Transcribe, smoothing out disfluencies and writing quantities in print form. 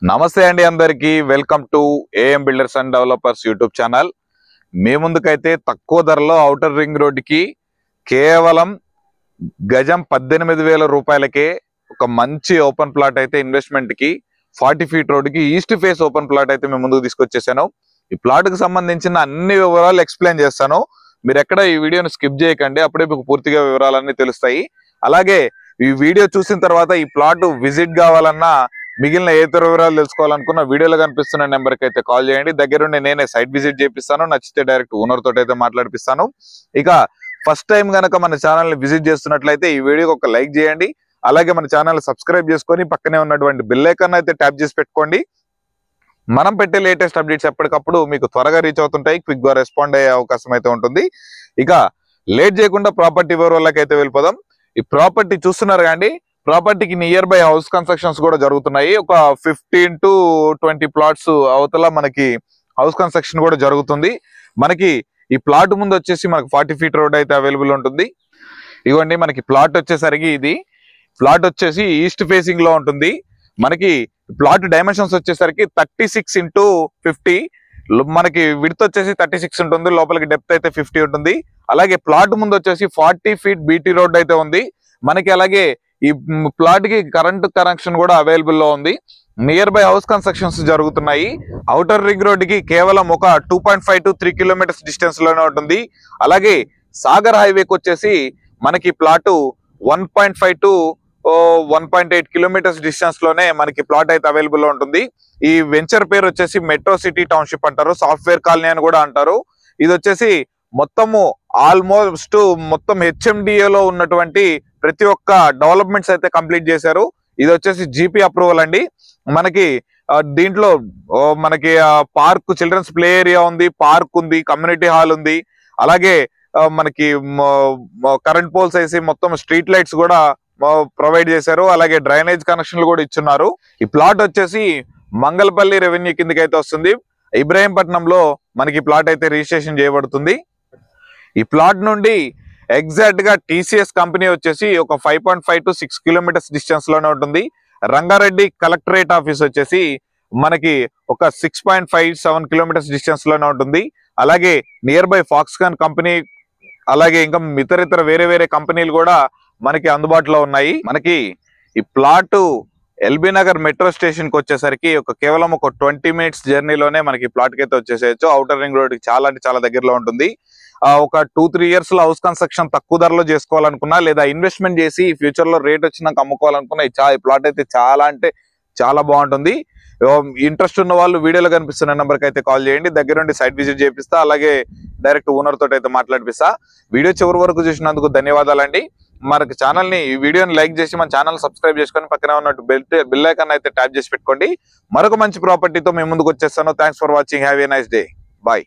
నమస్తే అండి అందరికి welcome to AM builders and developers YouTube channel. మీ ముందుకైతే తక్కువ ధరలో ఔటర్ రింగ్ రోడ్డుకి కేవలం గజం 18,000 రూపాయలకే ఒక మంచి ఓపెన్ ప్లాట్ అయితే ఇన్వెస్ట్మెంట్ కి 40 ఫీట్ రోడ్డుకి ఈస్ట్ ఫేస్ ఓపెన్ ప్లాట్ అయితే మేము ముందుకు తీసుకొచ్చేసాను. ఈ ప్లాట్ కి సంబంధించిన అన్ని వివరాలు ఎక్స్ప్లెయిన్ చేస్తాను. మీరు ఎక్కడ ఈ వీడియోని స్కిప్ చేయకండి, అప్పుడే మీకు పూర్తిగా వివరాలన్నీ తెలుస్తాయి. అలాగే ఈ వీడియో చూసిన తర్వాత ఈ ప్లాట్ విజిట్ కావాలన్నా మిగిలిన ఏ ఇతర వివరాలు తెలుసుకోవాలనుకున్న వీడియోలో కనిపిస్తున్న నెంబర్కి అయితే కాల్ చేయండి. దగ్గరుండి నేనే సైట్ విజిట్ చేపిస్తాను, నచ్చితే డైరెక్ట్ ఓనర్ తోటి అయితే మాట్లాడిపిస్తాను. ఇక ఫస్ట్ టైం కనుక మన ఛానల్ ని విజిట్ చేస్తున్నట్లయితే ఈ వీడియోకి ఒక లైక్ చేయండి. అలాగే మన ఛానల్ సబ్స్క్రైబ్ చేసుకొని పక్కనే ఉన్నటువంటి బెల్ ఐకాన్ అయితే ట్యాప్ చేసి పెట్టుకోండి. మనం పెట్టే లేటెస్ట్ అప్డేట్స్ ఎప్పటికప్పుడు మీకు త్వరగా రీచ్ అవుతుంటాయి, క్విక్ గా రెస్పాండ్ అయ్యే అవకాశం అయితే ఉంటుంది. ఇక లేట్ చేయకుండా ప్రాపర్టీ వివరాలకి అయితే వెళ్ళిపోదాం. ఈ ప్రాపర్టీ చూస్తున్నారు కానీ ప్రాపర్టీకి నియర్ బై హౌస్ కన్స్ట్రక్షన్స్ కూడా జరుగుతున్నాయి. ఒక 15 to 20 ప్లాట్స్ అవతల మనకి హౌస్ కన్స్ట్రక్షన్ కూడా జరుగుతుంది. మనకి ఈ ప్లాట్ ముందు వచ్చేసి మనకి 40 ఫీట్ రోడ్ అయితే అవైలబుల్ ఉంటుంది. ఇవ్వండి, మనకి ప్లాట్ వచ్చేసరికి ఇది ప్లాట్ వచ్చేసి ఈస్ట్ ఫేసింగ్ లో ఉంటుంది. మనకి ప్లాట్ డైమెన్షన్స్ వచ్చేసరికి 36x50, మనకి విడ్త్ వచ్చేసి 36 ఉంటుంది, లోపలికి డెప్త్ అయితే 50 ఉంటుంది. అలాగే ప్లాట్ ముందు వచ్చేసి 40 ఫీట్ బీటీ రోడ్ అయితే ఉంది మనకి. అలాగే ఈ ప్లాట్ కి కరెంట్ కనెక్షన్ కూడా అవైలబుల్ లో ఉంది. నియర్ బై హౌస్ కన్స్ట్రక్షన్స్ జరుగుతున్నాయి. ఔటర్ రింగ్ రోడ్ కి కేవలం ఒక 2.5 to 3 కిలోమీటర్స్ డిస్టెన్స్ లోనే ఉంటుంది. అలాగే సాగర్ హైవేకి వచ్చేసి మనకి ప్లాట్ 1.5 to 1.8 కిలోమీటర్స్ డిస్టెన్స్ లోనే మనకి ప్లాట్ అయితే అవైలబుల్ లో ఉంటుంది. ఈ వెంచర్ పేరు వచ్చేసి మెట్రో సిటీ టౌన్షిప్ అంటారు, సాఫ్ట్వేర్ కాలనీ అని కూడా అంటారు. ఇది వచ్చేసి మొత్తము ఆల్మోస్ట్ మొత్తం HMDA లో ఉన్నటువంటి ప్రతి ఒక్క డెవలప్మెంట్స్ అయితే కంప్లీట్ చేశారు. ఇది వచ్చేసి జీపీ అప్రూవల్ అండి. మనకి దీంట్లో మనకి పార్క్, చిల్డ్రన్స్ ప్లే ఏరియా ఉంది, పార్క్ ఉంది, కమ్యూనిటీ హాల్ ఉంది. అలాగే మనకి కరెంట్ పోల్స్ వేసి మొత్తం స్ట్రీట్ లైట్స్ కూడా ప్రొవైడ్ చేశారు. అలాగే డ్రైనేజ్ కనెక్షన్లు కూడా ఇచ్చున్నారు. ఈ ప్లాట్ వచ్చేసి మంగళపల్లి రెవెన్యూ కిందకి అయితే వస్తుంది. ఇబ్రాహీంపట్నంలో మనకి ప్లాట్ అయితే రిజిస్ట్రేషన్ చేయబడుతుంది. ఈ ప్లాట్ నుండి ఎగ్జాక్ట్ గా TCS కంపెనీ వచ్చేసి ఒక 5.5 to 6 కిలోమీటర్స్ డిస్టెన్స్ లోనే ఉంటుంది. రంగారెడ్డి కలెక్టరేట్ ఆఫీస్ వచ్చేసి మనకి ఒక 6.57 కిలోమీటర్స్ డిస్టెన్స్ లోనే ఉంటుంది. అలాగే నియర్ బై ఫాక్స్కాన్ కంపెనీ, అలాగే ఇంకా ఇతర వేరే కంపెనీలు కూడా మనకి అందుబాటులో ఉన్నాయి. మనకి ఈ plot LB Nagar metro station కి వచ్చేసరికి కేవలం ఒక 20 మినిట్స్ జర్నీలోనే మనకి ప్లాట్ కి అయితే వచ్చేసేయచ్చు. ఔటర్ రింగ్ రోడ్ కి చాలా అంటే చాలా దగ్గరలో ఉంటుంది. ఒక 2-3 ఇయర్స్ లో హౌస్ కన్స్ట్రక్షన్ తక్కువ ధరలో చేసుకోవాలనుకున్నా, లేదా ఇన్వెస్ట్మెంట్ చేసి ఫ్యూచర్ లో రేట్ వచ్చినాక అమ్ముకోవాలనుకున్నా ఈ ప్లాట్ అయితే చాలా అంటే చాలా బాగుంటుంది. ఇంట్రెస్ట్ ఉన్న వాళ్ళు వీడియోలో కనిపిస్తున్న నెంబర్ కి అయితే కాల్ చేయండి. దగ్గరుండి సైట్ విజిట్ చేపిస్తా, అలాగే డైరెక్ట్ ఓనర్ తోటి అయితే మాట్లాడిపిస్తా. వీడియో చివరి వరకు చూసినందుకు ధన్యవాదాలండి. మనకి ఛానల్ ని, ఈ వీడియోని లైక్ చేసి మన ఛానల్ సబ్స్క్రైబ్ చేసుకొని పక్కనే ఉన్నట్టు బెల్ ఐకాన్ అయితే ట్యాప్ చేసి పెట్టుకోండి. మరొక మంచి ప్రాపర్టీతో మేము ముందుకు వచ్చేస్తాను. Thanks for watching. Have a nice day. Bye.